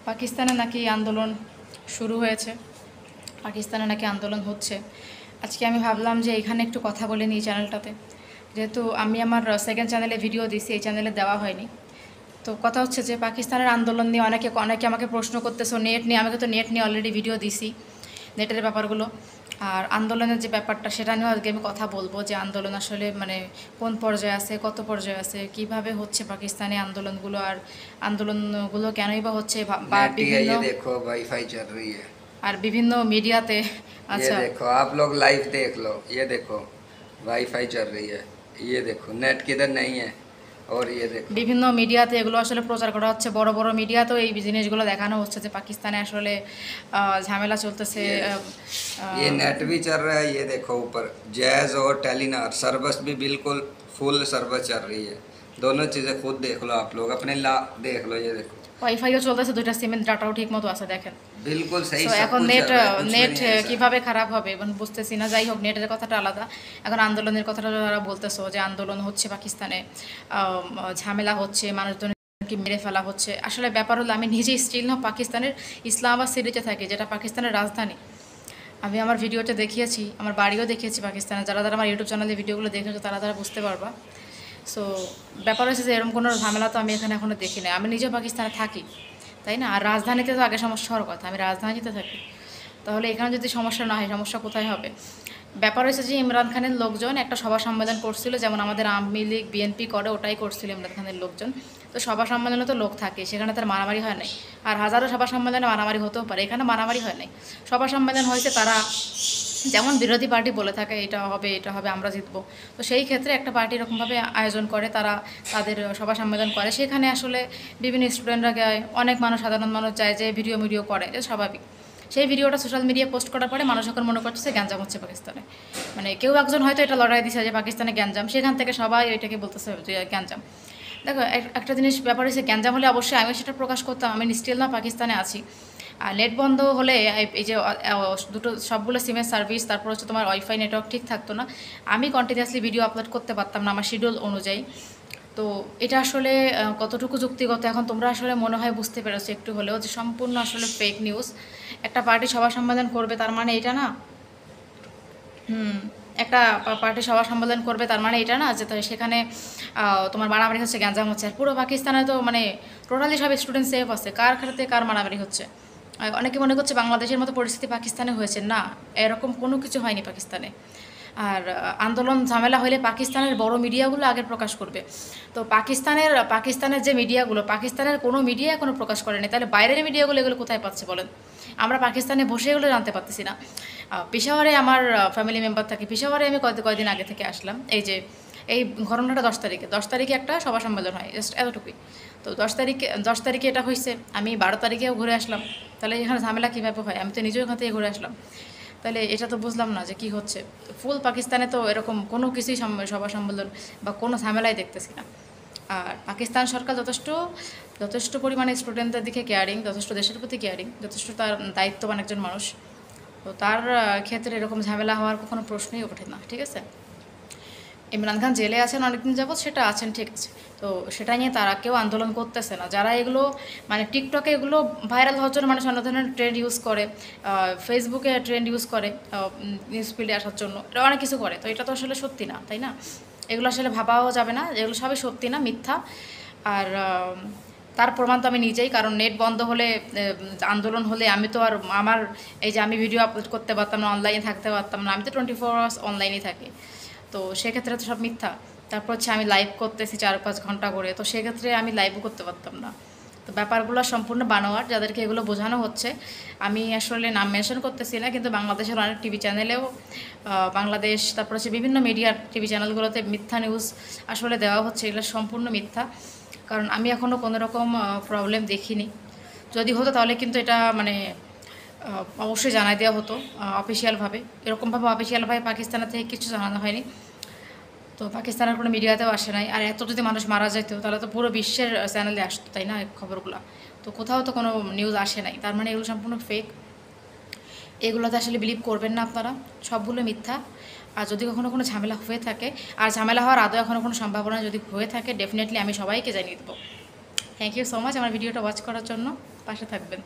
পাকিস্তানে নাকি আন্দোলন শুরু হয়েছে, পাকিস্তানে নাকি আন্দোলন হচ্ছে। আজকে আমি ভাবলাম যে এখানে একটু কথা বলে নিই চ্যানেলটাতে, যেহেতু আমি আমার সেকেন্ড চ্যানেলে ভিডিও দিছি, এই চ্যানেলে দেওয়া হয়নি। তো কথা হচ্ছে যে পাকিস্তানের আন্দোলন নিয়ে অনেকে অনেকে আমাকে প্রশ্ন করতেছো নেট নিয়ে। আমি তো নেট নিয়ে অলরেডি ভিডিও দিছি, নেটের ব্যাপারগুলো। আর আন্দোলনের যে ব্যাপারটা সেটা নিয়েও আজকে আমি কথা বলবো, যে আন্দোলন আসলে মানে কোন পর্যায়ে আছে, কত পর্যায়ে আছে, কিভাবে হচ্ছে পাকিস্তানি আন্দোলনগুলো, আর আন্দোলনগুলো কেনই বা হচ্ছে, বা नेट ही है। বিভিন্ন ये देखो वाईफाई चल रही है। আর বিভিন্ন মিডিয়াতে। ये আচ্ছা, देखो आप लोग लाइव देख लो। ये देखो वाईफाई चल रही है। ये देखो नेट किधर नहीं है। और ये देखो বিভিন্ন মিডিয়াতে এগুলো আসলে প্রচার করা হচ্ছে, বড় বড় মিডিয়াতেও এই জিনিসগুলো দেখানো হচ্ছে যে পাকিস্তানে আসলে ঝামেলা চলতেছে। ये ये আহ, नेट भी चल रहा है। ये देखो ऊपर जैज और टेलीनार सर्विस भी बिल्कुल फुल सर्विस चल रही है। दोनों चीज़ें खुद देख लो आप लोग अपने ला देख लो। ये देखो ওয়াইফাইও চলতেছে, দুইটা সিমের ডাটাও ঠিক মতো আছে, দেখেন। बिल्कुल सही সো सब এখন कुछ নেট चल रहा है, कुछ भी নেট नहीं है ऐसा। কিভাবে খারাপ হবে এখন বুঝতেছি না। যাই হোক, নেটের কথাটা আলাদা। এখন আন্দোলনের কথাটা যারা বলতেছো যে আন্দোলন হচ্ছে পাকিস্তানে, ঝামেলা হচ্ছে, মানুষজনকে মেরে ফেলা হচ্ছে, আসলে ব্যাপার হলো আমি নিজেই স্টিল না পাকিস্তানের ইসলামাবাদ সিটিতে থাকি, যেটা পাকিস্তানের রাজধানী। আমি আমার ভিডিওটা দেখিয়েছি, আমার বাড়িও দেখিয়েছি পাকিস্তানে। যারা যারা আমার ইউটিউব চ্যানেলে ভিডিওগুলো দেখেছো তারা তারা বুঝতে পারবা। সো ব্যাপার হচ্ছে যে এরকম কোনো ঝামেলা তো আমি এখানে এখনও দেখি না। আমি নিজেও পাকিস্তানে থাকি, তাই না? আর রাজধানীতে তো আগে সমস্যা হওয়ার কথা, আমি রাজধানীতে থাকি। তাহলে এখানে যদি সমস্যা না হয়, সমস্যা কোথায় হবে? ব্যাপার হয়েছে যে ইমরান খানের লোকজন একটা সভা সম্মেলন করছিল, যেমন আমাদের আওয়ামী লীগ বিএনপি করে, ওটাই করছিল ইমরান খানের লোকজন। তো সভা সম্মেলনে তো লোক থাকে, সেখানে তার মারামারি হয় নাই। আর হাজারো সভা সম্মেলনে মারামারি হতেও পারে, এখানে মারামারি হয় নাই। সভা সম্মেলন হয়েছে, তারা যেমন বিরোধী পার্টি বলে থাকে এটা হবে এটা হবে আমরা জিতবো, তো সেই ক্ষেত্রে একটা পার্টি এরকমভাবে আয়োজন করে, তারা তাদের সভা সম্মেলন করে, সেখানে আসলে বিভিন্ন স্টুডেন্টরা যায়, অনেক মানুষ, সাধারণ মানুষ যায়, যে ভিডিও করে, এটা স্বাভাবিক। সেই ভিডিওটা সোশ্যাল মিডিয়ায় পোস্ট করার পরে মানুষ এখন মনে করছে গ্যাঞ্জাম হচ্ছে পাকিস্তানে। মানে কেউ একজন হয়তো এটা লড়াই দিছে যে পাকিস্তানে গ্যাঞ্জাম, সেখান থেকে সবাই এটাকে বলতেছে যে গ্যাঞ্জাম। দেখো, একটা জিনিস ব্যাপার হচ্ছে, গ্যাঞ্জাম হলে অবশ্যই আমি সেটা প্রকাশ করতাম, আমি স্টিল না পাকিস্তানে আছি। আর নেট বন্ধ হলে এই যে দুটো সবগুলো সিমের সার্ভিস, তারপর হচ্ছে তোমার ওয়াইফাই নেটওয়ার্ক ঠিক থাকতো না, আমি কন্টিনিউয়াসলি ভিডিও আপলোড করতে পারতাম না আমার শিডিউল অনুযায়ী। তো এটা আসলে কতটুকু যুক্তিগত এখন তোমরা আসলে মনে হয় বুঝতে পেরেছো একটু হলেও, যে সম্পূর্ণ আসলে ফেক নিউজ। একটা পার্টি সভা সম্মেলন করবে তার মানে এটা না, একটা পার্টি সভা সম্মেলন করবে তার মানে এটা না যে সেখানে তোমার মারামারি হচ্ছে, গ্যাঞ্জাম হচ্ছে। আর পুরো পাকিস্তানে তো মানে টোটালি সব স্টুডেন্ট সেফ আছে, কার খাতে কার মারামারি হচ্ছে। অনেকে মনে করছে বাংলাদেশের মতো পরিস্থিতি পাকিস্তানে হয়েছে, না, এরকম কোনো কিছু হয়নি পাকিস্তানে। আর আন্দোলন ঝামেলা হলে পাকিস্তানের বড় মিডিয়াগুলো আগে প্রকাশ করবে। তো পাকিস্তানের যে মিডিয়াগুলো, পাকিস্তানের কোনো মিডিয়া এখনো প্রকাশ করেনি, তাহলে বাইরের মিডিয়াগুলো এগুলো কোথায় পাচ্ছে বলেন? আমরা পাকিস্তানে বসে এগুলো জানতে পারতেছি না। পেশাওয়ারে আমার ফ্যামিলি মেম্বার থাকে, পেশাওয়ারে আমি কয়দিন আগে থেকে আসলাম। এই ঘটনাটা 10 তারিখে একটা সভা সম্মেলন হয়, জাস্ট এতটুকুই। তো 10 তারিখে এটা হয়েছে, আমি 12 তারিখেও ঘুরে আসলাম। তাহলে এখানে ঝামেলা কীভাবে হয়? আমি তো নিজেও এখান থেকে ঘুরে আসলাম। তাহলে এটা তো বুঝলাম না যে কি হচ্ছে। ফুল পাকিস্তানে তো এরকম কোনো কিছুই সভা সম্মেলন বা কোনো ঝামেলাই দেখতেছি না। আর পাকিস্তান সরকার যথেষ্ট পরিমাণে স্টুডেন্টদের দিকে কেয়ারিং, যথেষ্ট দেশের প্রতি কেয়ারিং, যথেষ্ট তার দায়িত্ববান একজন মানুষ। তো তার ক্ষেত্রে এরকম ঝামেলা হওয়ার কোনো প্রশ্নই ওঠে না, ঠিক আছে? ইমরান খান জেলে আছেন অনেকদিন যাবৎ, সেটা আছেন, ঠিক আছে। তো সেটা নিয়ে তারা কেউ আন্দোলন করতেছে না। যারা এগুলো মানে টিকটকে এগুলো ভাইরাল হওয়ার জন্য মানুষ অন্য ধরনের ট্রেন্ড ইউজ করে, ফেসবুকে ট্রেন্ড ইউজ করে, নিউজ ফিল্ডে আসার জন্য, এটা অনেক কিছু করে। তো এটা তো আসলে সত্যি না, তাই না? এগুলো আসলে ভাবাও যাবে না, এগুলো সবই সত্যি না, মিথ্যা। আর তার প্রমাণ তো আমি নিজেই, কারণ নেট বন্ধ হলে, আন্দোলন হলে আমি তো আর আমার এই যে আমি ভিডিও আপলোড করতে পারতাম না, অনলাইনে থাকতে পারতাম না, আমি তো 24 আওয়ার্স অনলাইনে থাকি। তো সেক্ষেত্রে তো সব মিথ্যা। তারপর হচ্ছে আমি লাইভ করতেছি 4-5 ঘন্টা করে, তো সেক্ষেত্রে আমি লাইভও করতে পারতাম না। তো ব্যাপারগুলো সম্পূর্ণ বানোয়ার, যাদেরকে এগুলো বোঝানো হচ্ছে। আমি আসলে নাম মেনশন করতেছি না, কিন্তু বাংলাদেশের অনেক টিভি চ্যানেলেও, বাংলাদেশ তারপর হচ্ছে বিভিন্ন মিডিয়ার টিভি চ্যানেলগুলোতে মিথ্যা নিউজ আসলে দেওয়া হচ্ছে, এগুলো সম্পূর্ণ মিথ্যা। কারণ আমি এখনও কোনো রকম প্রবলেম দেখিনি। যদি হতো তাহলে কিন্তু এটা মানে অবশ্যই জানাই দেওয়া হতো অফিসিয়ালভাবে। এরকমভাবে অফিসিয়ালভাবে পাকিস্তানের থেকে কিছু জানানো হয়নি। তো পাকিস্তানের কোনো মিডিয়াতেও আসে নাই। আর এত যদি মানুষ মারা যেত তাহলে তো পুরো বিশ্বের চ্যানেলে আসতো, তাই না, খবরগুলো? তো কোথাও তো কোনো নিউজ আসে নাই, তার মানে এগুলো সম্পূর্ণ ফেক। এগুলোতে আসলে বিলিভ করবেন না আপনারা, সবগুলো মিথ্যা। আর যদি কখনো কোনো ঝামেলা হয়ে থাকে, আর ঝামেলা হওয়ার আদৌ এখনও কোনো সম্ভাবনা যদি হয়ে থাকে, ডেফিনেটলি আমি সবাইকে জানিয়ে দেবো। থ্যাংক ইউ সো মাচ আমার ভিডিওটা ওয়াচ করার জন্য। পাশে থাকবেন।